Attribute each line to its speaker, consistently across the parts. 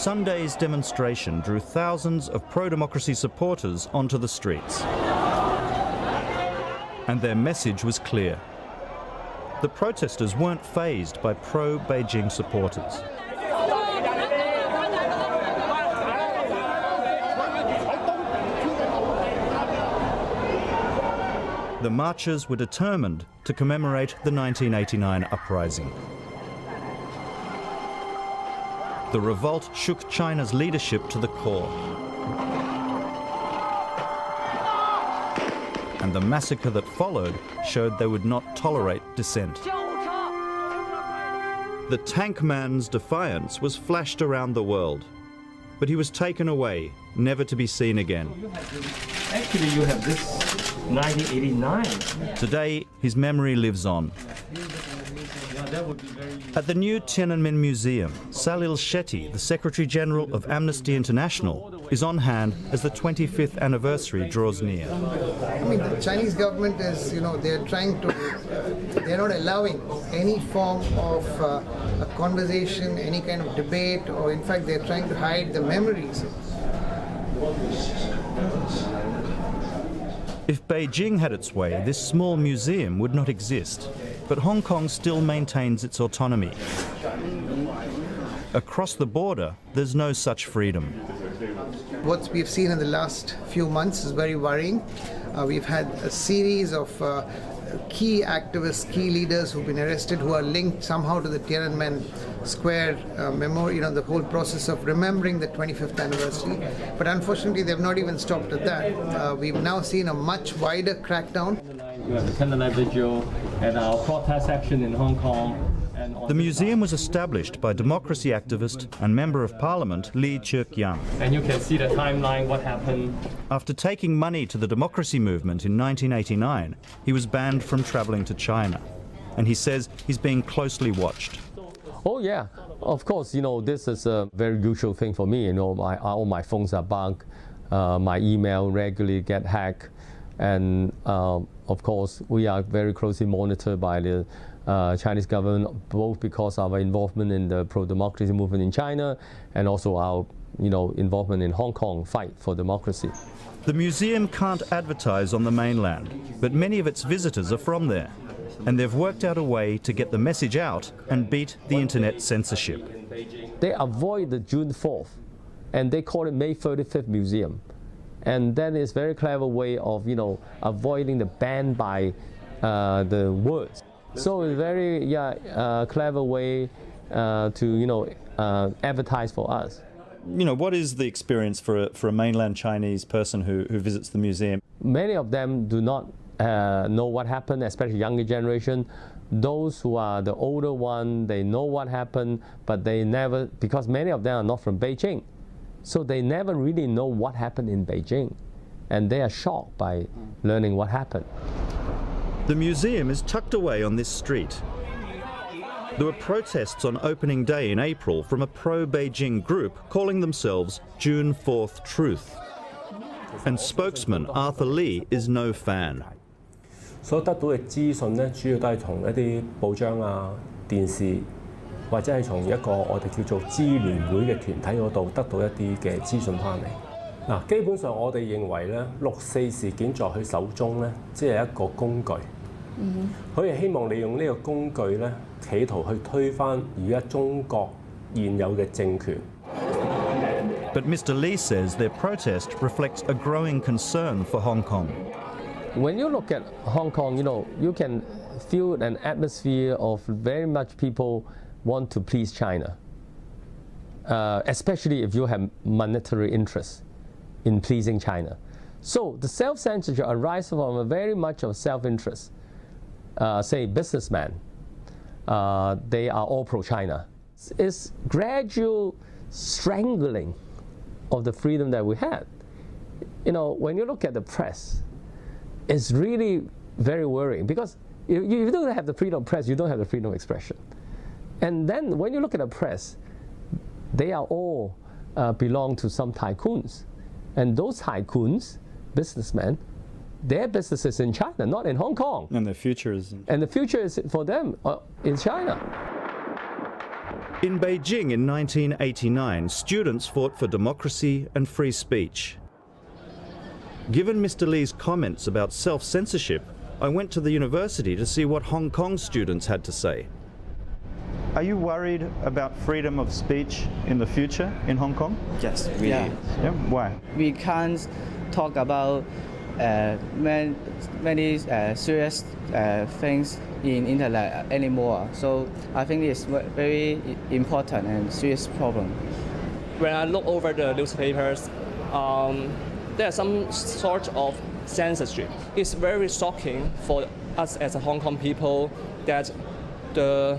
Speaker 1: Sunday's demonstration drew thousands of pro-democracy supporters onto the streets. And their message was clear. The protesters weren't fazed by pro-Beijing supporters. The marchers were determined to commemorate the 1989 uprising. The revolt shook China's leadership to the core. And the massacre that followed showed they would not tolerate dissent. The tank man's defiance was flashed around the world, but he was taken away, never to be seen again.
Speaker 2: Actually, you have this 1989.
Speaker 1: Today, his memory lives on. At the new Tiananmen Museum, Salil Shetty, the Secretary General of Amnesty International, is on hand as the 25th anniversary draws near.
Speaker 3: I mean, the Chinese government is, they're trying to, they're not allowing any form of a conversation, any kind of debate, or in fact, they're trying to hide the memories.
Speaker 1: If Beijing had its way, this small museum would not exist. But Hong Kong still maintains its autonomy. Across the border, there's no such freedom.
Speaker 3: What we've seen in the last few months is very worrying. We've had a series of key activists, key leaders who've been arrested who are linked somehow to the Tiananmen Square memorial, the whole process of remembering the 25th anniversary. But unfortunately, they've not even stopped at that. We've now seen a much wider crackdown.
Speaker 2: You have the Tiananmen Vigil and our protest action in Hong Kong.
Speaker 1: The museum was established by democracy activist and Member of Parliament Lee Cheuk-yang.
Speaker 2: And you can see the timeline, what happened.
Speaker 1: After taking money to the democracy movement in 1989, he was banned from travelling to China. And he says he's being closely watched.
Speaker 4: Oh yeah, of course, this is a very usual thing for me. All my phones are bugged, my email regularly get hacked. And of course, we are very closely monitored by the Chinese government, both because of our involvement in the pro-democracy movement in China and also our involvement in Hong Kong fight for democracy.
Speaker 1: The museum can't advertise on the mainland, but many of its visitors are from there. And they've worked out a way to get the message out and beat the internet censorship.
Speaker 4: They avoid the June 4th, and they call it May 35th Museum. And that is a very clever way of, avoiding the ban by the words. So it's a very clever way to, advertise for us.
Speaker 1: What is the experience for a mainland Chinese person who visits the museum?
Speaker 4: Many of them do not know what happened, especially younger generation. Those who are the older one, they know what happened, but they never, because many of them are not from Beijing. So they never really know what happened in Beijing. And they are shocked by learning what happened.
Speaker 1: The museum is tucked away on this street. There were protests on opening day in April from a pro-Beijing group calling themselves June 4th Truth. And spokesman Arthur Lee is no fan.
Speaker 5: 所得到嘅資訊咧，主要都係從一啲報章啊、電視，或者係從一個我哋叫做支聯會嘅團體嗰度得到一啲嘅資訊翻嚟。嗱，基本上我哋認為咧，六四事件在佢手中咧，只係一個工具。佢係希望利用呢個工具咧，企圖去推翻而家中國現有嘅政權。
Speaker 1: But Mr. Lee says their protest reflects a growing concern for Hong Kong.
Speaker 4: When you look at Hong Kong, you can feel an atmosphere of very much people want to please China, especially if you have monetary interests in pleasing China. So the self-censorship arises from a very much of self-interest. Say businessmen, they are all pro-China. It's gradual strangling of the freedom that we had. When you look at the press, it's really very worrying because if you don't have the freedom of press, you don't have the freedom of expression. And then when you look at the press, they are all belong to some tycoons. And those tycoons, businessmen, their business is in China, not in Hong Kong.
Speaker 1: And the future is...
Speaker 4: And the future is for them in China.
Speaker 1: In Beijing in 1989, students fought for democracy and free speech. Given Mr. Lee's comments about self-censorship, I went to the university to see what Hong Kong students had to say. Are you worried about freedom of speech in the future in Hong Kong?
Speaker 6: Yes, really.
Speaker 1: Yeah, why?
Speaker 6: We can't talk about many serious things in internet anymore. So I think it's very important and serious problem.
Speaker 2: When I look over the newspapers, there's some sort of censorship. It's very shocking for us as a Hong Kong people that the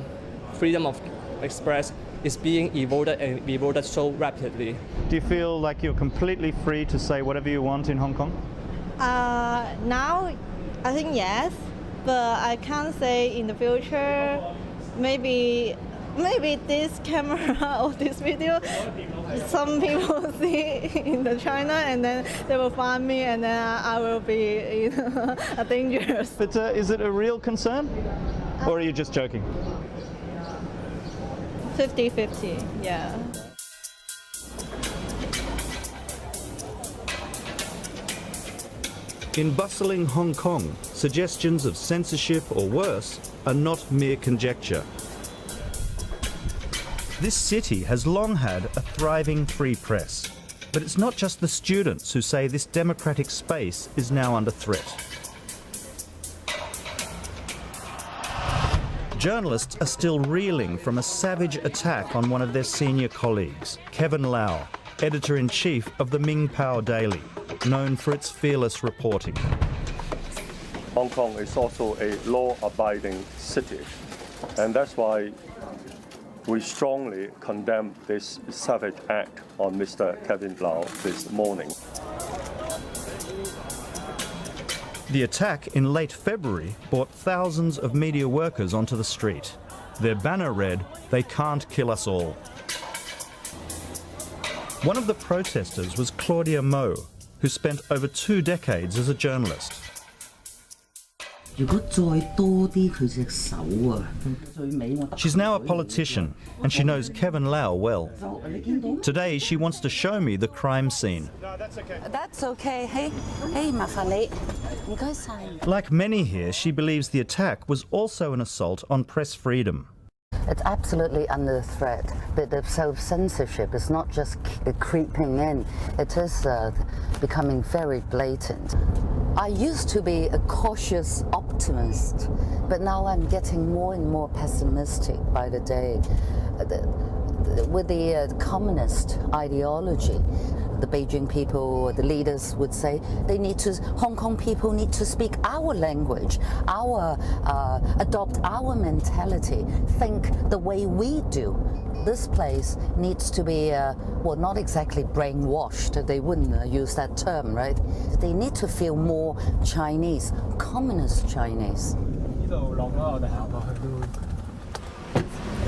Speaker 2: freedom of express is being eroded so rapidly.
Speaker 1: Do you feel like you're completely free to say whatever you want in Hong Kong?
Speaker 7: Now, I think yes, but I can't say in the future. Maybe this camera or this video, some people see in the China, and then they will find me, and then I will be dangerous.
Speaker 1: But is it a real concern, or are you just joking?
Speaker 7: 50-50, yeah.
Speaker 1: In bustling Hong Kong, suggestions of censorship or worse are not mere conjecture. This city has long had a thriving free press, but it's not just the students who say this democratic space is now under threat. Journalists are still reeling from a savage attack on one of their senior colleagues, Kevin Lau, editor-in-chief of the Ming Pao Daily, known for its fearless reporting.
Speaker 8: Hong Kong is also a law-abiding city, and that's why we strongly condemn this savage act on Mr. Kevin Lau this morning.
Speaker 1: The attack in late February brought thousands of media workers onto the street. Their banner read, "They can't kill us all." One of the protesters was Claudia Mo, who spent over 2 decades as a journalist. She's now a politician, and she knows Kevin Lau well. Today, she wants to show me the crime scene.
Speaker 9: That's okay. Hey, 麻煩你，唔該晒。
Speaker 1: Like many here, she believes the attack was also an assault on press freedom.
Speaker 10: It's absolutely under threat, but the self-censorship is not just creeping in, it is becoming very blatant. I used to be a cautious optimist, but now I'm getting more and more pessimistic by the day. With the communist ideology, the Beijing people, the leaders would say Hong Kong people need to speak our language, adopt our mentality, think the way we do. This place needs to be, well, not exactly brainwashed, they wouldn't use that term, right? They need to feel more Chinese, communist Chinese.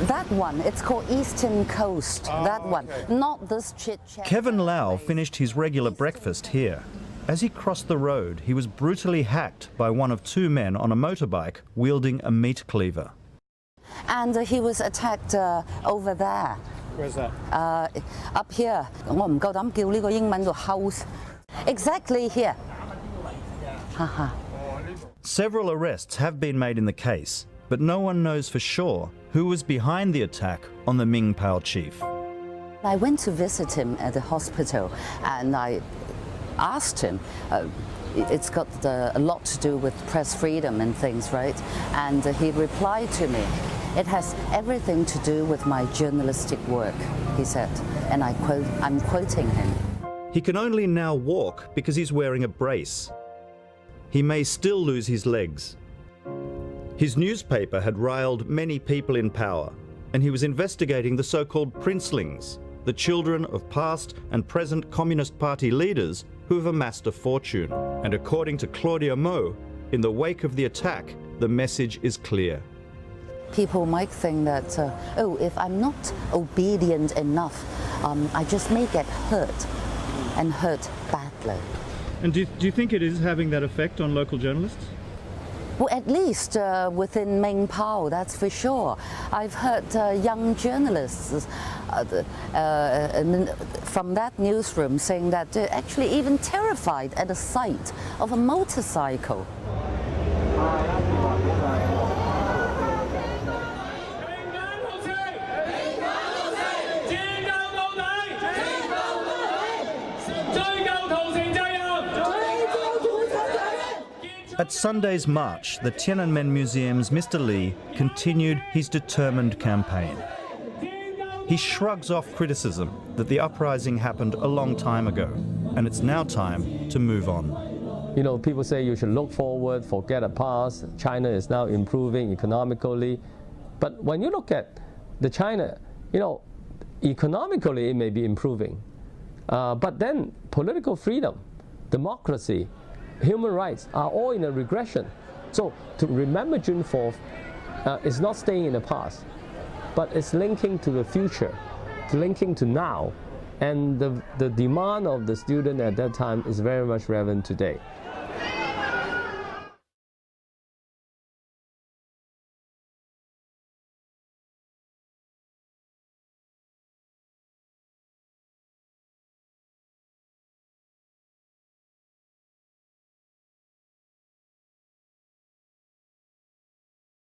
Speaker 10: That one, it's called Eastern Coast, that one, not this chit-chat.
Speaker 1: Kevin Lau finished his regular breakfast here. As he crossed the road, he was brutally hacked by one of 2 men on a motorbike wielding a meat cleaver.
Speaker 10: And he was attacked over there.
Speaker 2: Where's that?
Speaker 10: Up here. 我唔夠膽叫呢個英文做 house. Exactly here. Haha.
Speaker 1: Several arrests have been made in the case, but no one knows for sure who was behind the attack on the Ming Pao chief.
Speaker 10: I went to visit him at the hospital and I asked him, it's got a lot to do with press freedom and things, right? And he replied to me, it has everything to do with my journalistic work, he said, and I'm quoting him.
Speaker 1: He can only now walk because he's wearing a brace. He may still lose his legs. His newspaper had riled many people in power, and he was investigating the so-called princelings, the children of past and present Communist Party leaders who have amassed a fortune. And according to Claudia Mo, in the wake of the attack, the message is clear.
Speaker 10: People might think that, oh, if I'm not obedient enough, I just may get hurt, and hurt badly.
Speaker 1: And do you think it is having that effect on local journalists?
Speaker 10: Well, at least within Main Pao, that's for sure. I've heard young journalists from that newsroom saying that they're actually even terrified at the sight of a motorcycle.
Speaker 1: At Sunday's march, the Tiananmen Museum's Mr. Li continued his determined campaign. He shrugs off criticism that the uprising happened a long time ago, and it's now time to move on.
Speaker 4: You know, people say you should look forward, forget the past. China is now improving economically. But when you look at the China, you know, economically it may be improving. But then political freedom, democracy, human rights are all in a regression. So to remember June 4th is not staying in the past, but it's linking to the future, linking to now. And the demand of the student at that time is very much relevant today.